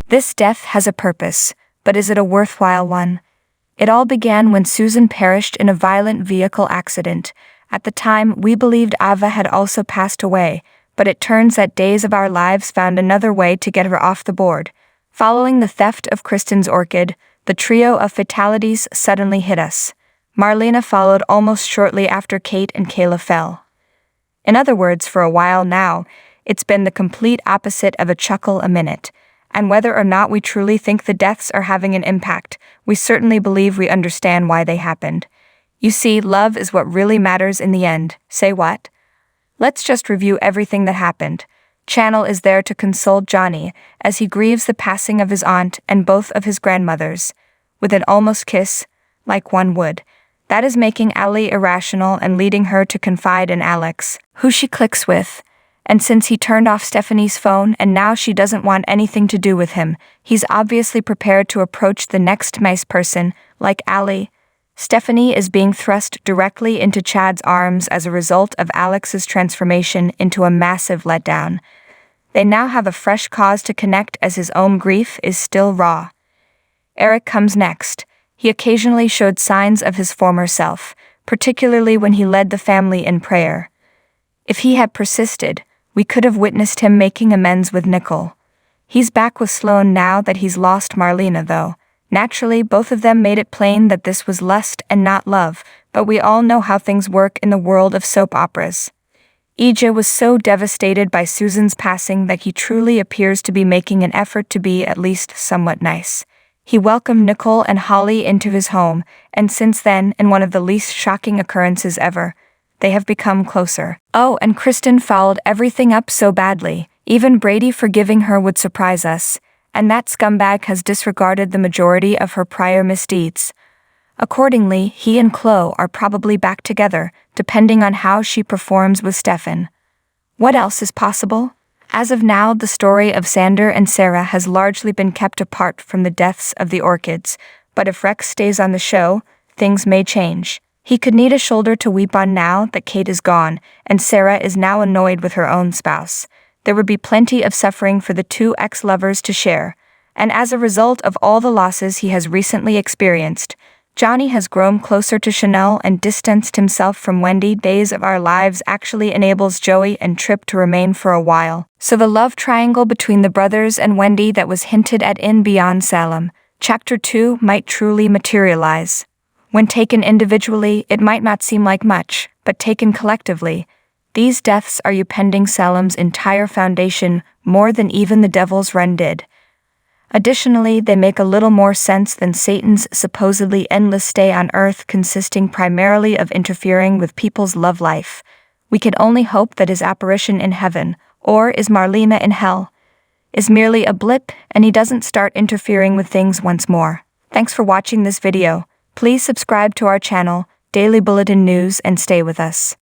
This death has a purpose, but is it a worthwhile one? It all began when Susan perished in a violent vehicle accident. At the time, we believed Ava had also passed away, but it turns that Days of Our Lives found another way to get her off the board. Following the theft of Kristen's orchid, the trio of fatalities suddenly hit us. Marlena followed almost shortly after Kate and Kayla fell. In other words, for a while now, it's been the complete opposite of a chuckle a minute. And whether or not we truly think the deaths are having an impact, we certainly believe we understand why they happened. You see, love is what really matters in the end. Say what? Let's just review everything that happened. Channel is there to console Johnny as he grieves the passing of his aunt and both of his grandmothers. With an almost kiss, like one would. That is making Allie irrational and leading her to confide in Alex, who she clicks with. And since he turned off Stephanie's phone and now she doesn't want anything to do with him, he's obviously prepared to approach the next nice person, like Allie. Stephanie is being thrust directly into Chad's arms as a result of Alex's transformation into a massive letdown. They now have a fresh cause to connect as his own grief is still raw. Eric comes next. He occasionally showed signs of his former self, particularly when he led the family in prayer. If he had persisted, we could have witnessed him making amends with Nicole. He's back with Sloane now that he's lost Marlena though. Naturally, both of them made it plain that this was lust and not love, but we all know how things work in the world of soap operas. EJ was so devastated by Susan's passing that he truly appears to be making an effort to be at least somewhat nice. He welcomed Nicole and Holly into his home, and since then, in one of the least shocking occurrences ever, they have become closer. Oh, and Kristen fouled everything up so badly, even Brady forgiving her would surprise us, and that scumbag has disregarded the majority of her prior misdeeds. Accordingly, he and Chloe are probably back together, depending on how she performs with Stefan. What else is possible? As of now, the story of Xander and Sarah has largely been kept apart from the deaths of the orchids, but if Rex stays on the show, things may change. He could need a shoulder to weep on now that Kate is gone, and Sarah is now annoyed with her own spouse. There would be plenty of suffering for the two ex-lovers to share, and as a result of all the losses he has recently experienced, Johnny has grown closer to Chanel and distanced himself from Wendy. Days of Our Lives actually enables Joey and Trip to remain for a while, so the love triangle between the brothers and Wendy that was hinted at in Beyond Salem, Chapter 2 might truly materialize. When taken individually, it might not seem like much, but taken collectively, these deaths are upending Salem's entire foundation more than even the Devil's Run did. Additionally, they make a little more sense than Satan's supposedly endless stay on Earth consisting primarily of interfering with people's love life. We can only hope that his apparition in heaven, or is Marlena in hell, is merely a blip and he doesn't start interfering with things once more. Thanks for watching this video. Please subscribe to our channel, Daily Bulletin News, and stay with us.